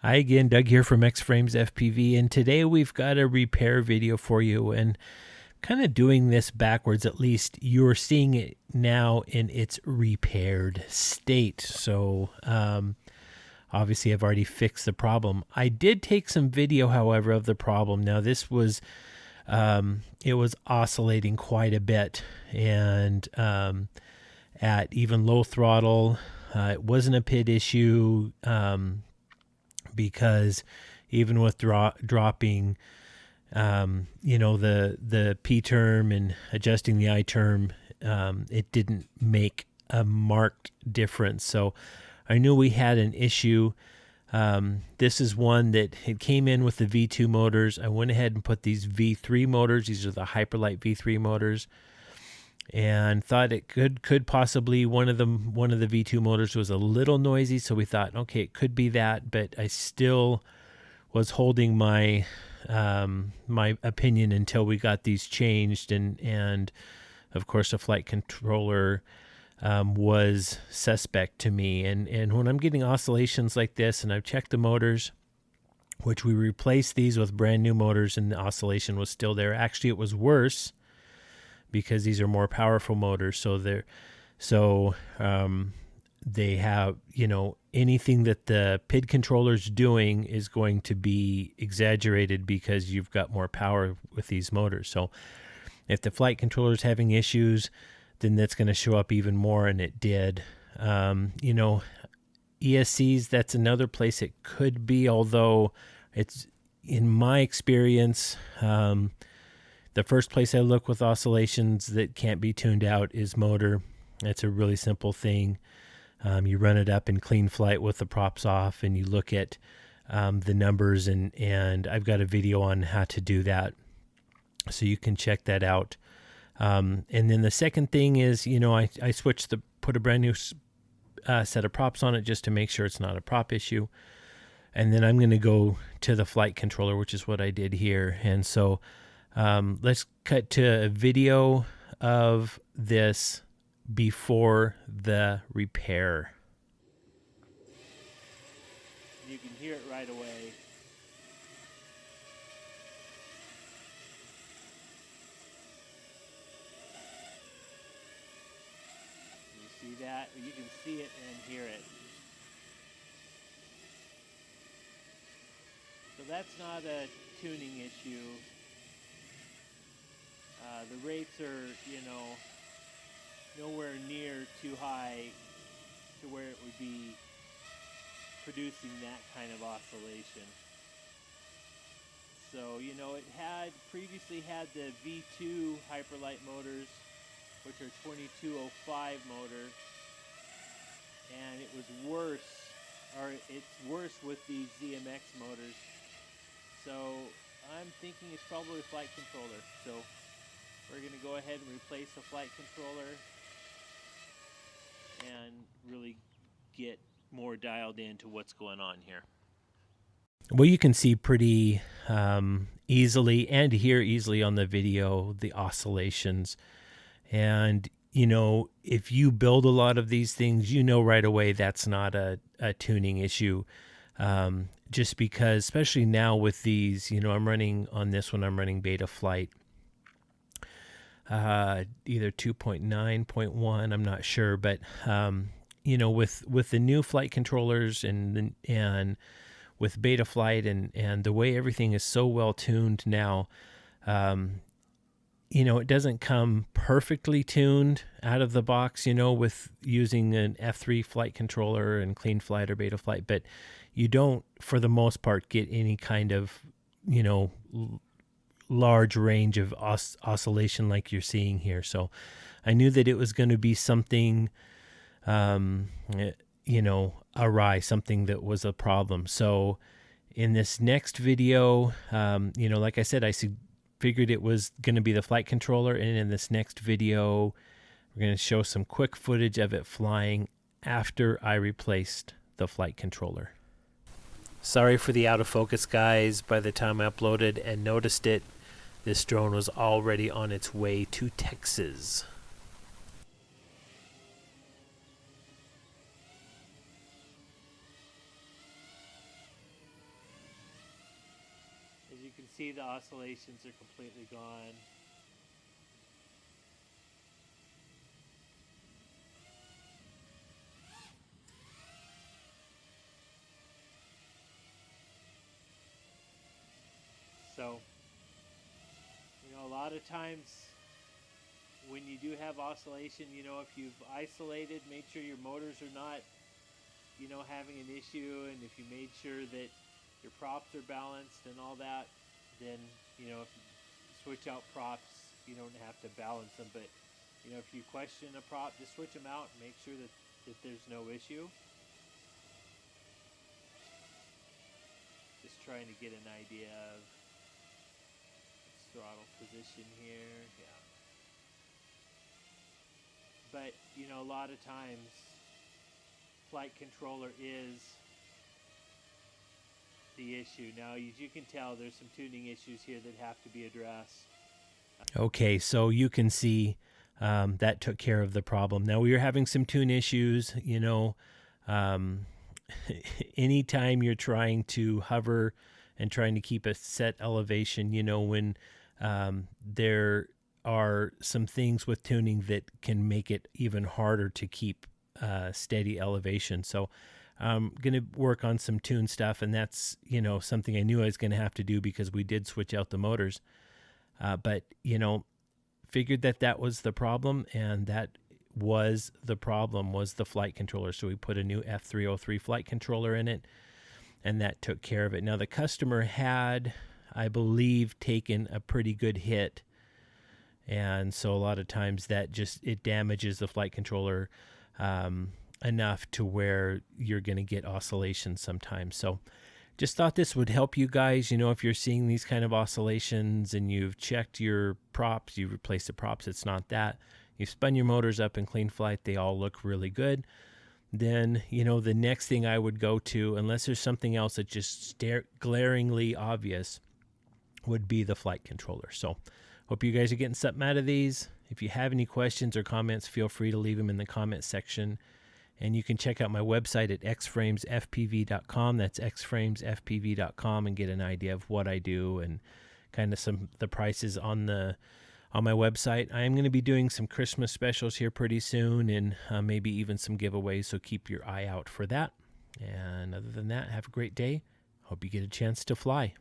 Hi again, Doug here from X-Frames FPV, and today we've got a repair video for you, and kind of doing this backwards. At least you're seeing it now in its repaired state. So obviously I've already fixed the problem. I did take some video, however, of the problem. Now this was it was oscillating quite a bit, and at even low throttle, it wasn't a PID issue. Because even with dropping, the P term and adjusting the I term, it didn't make a marked difference. So I knew we had an issue. This is one that it came in with the V2 motors. I went ahead and put these V3 motors. These are the Hyperlite V3 motors, and thought it could possibly one of the V2 motors was a little noisy, so we thought, okay, it could be that, but I still was holding my my opinion until we got these changed, and of course the flight controller was suspect to me, and when I'm getting oscillations like this, and I've checked the motors, which we replaced these with brand new motors, and the oscillation was still there. Actually, it was worse, because these are more powerful motors, so they have, anything that the PID controller's doing is going to be exaggerated because you've got more power with these motors. So if the flight controller is having issues, then that's going to show up even more, and it did. ESCs, that's another place it could be, although it's, in my experience, the first place I look with oscillations that can't be tuned out is motor. It's a really simple thing. You run it up in clean flight with the props off, and you look at the numbers, and I've got a video on how to do that, so you can check that out. And then the second thing is, I put a brand new set of props on it just to make sure it's not a prop issue. And then I'm going to go to the flight controller, which is what I did here. And so let's cut to a video of this before the repair. You can hear it right away. You see that? You can see it and hear it. So that's not a tuning issue. The rates are, nowhere near too high to where it would be producing that kind of oscillation. So, it had previously had the V2 Hyperlite motors, which are 2205 motor, and it was worse, or it's worse with these ZMX motors. So I'm thinking it's probably a flight controller. So we're going to go ahead and replace the flight controller and really get more dialed into what's going on here. Well, you can see pretty easily and hear easily on the video the oscillations. And, if you build a lot of these things, right away that's not a tuning issue. Just because, especially now with these, I'm running on this one, I'm running Beta Flight. Either 2.9.1, I'm not sure, but with the new flight controllers and with Beta Flight and the way everything is so well tuned now, it doesn't come perfectly tuned out of the box, with using an F3 flight controller and Clean Flight or Beta Flight, but you don't, for the most part, get any kind of, large range of oscillation like you're seeing here. So I knew that it was going to be something, awry, something that was a problem. So in this next video, like I said, I figured it was going to be the flight controller. And in this next video, we're going to show some quick footage of it flying after I replaced the flight controller. Sorry for the out of focus, guys. By the time I uploaded and noticed it, this drone was already on its way to Texas. can see the oscillations are completely gone. So, you know, a lot of times when you do have oscillation, you know, if you've isolated, made sure your motors are not, you know, having an issue, and if you made sure that your props are balanced and all that, then, you know, if you switch out props, you don't have to balance them. But, you know, if you question a prop, just switch them out and make sure that there's no issue. Just trying to get an idea of throttle position here. Yeah. But, you know, a lot of times flight controller is the issue. Now, as you can tell, there's some tuning issues here that have to be addressed. Okay, so you can see that took care of the problem. Now, we were having some tune issues, you know. Anytime you're trying to hover and trying to keep a set elevation, you know, when there are some things with tuning that can make it even harder to keep steady elevation. So I'm going to work on some tune stuff, and that's, you know, something I knew I was going to have to do because we did switch out the motors. But, you know, figured that was the problem, and that was the problem, was the flight controller. So we put a new F303 flight controller in it, and that took care of it. Now, the customer had, I believe, taken a pretty good hit, and so a lot of times that just, it damages the flight controller enough to where you're going to get oscillations sometimes. So just thought this would help you guys. You know, if you're seeing these kind of oscillations and you've checked your props, you've replaced the props, it's not that. You've spun your motors up in clean flight, they all look really good. Then, you know, the next thing I would go to, unless there's something else that's just glaringly obvious, would be the flight controller. So hope you guys are getting something out of these. If you have any questions or comments, feel free to leave them in the comment section. And you can check out my website at xframesfpv.com. That's xframesfpv.com, and get an idea of what I do and kind of the prices on my website. I am going to be doing some Christmas specials here pretty soon, and maybe even some giveaways, so keep your eye out for that. And other than that, have a great day. Hope you get a chance to fly.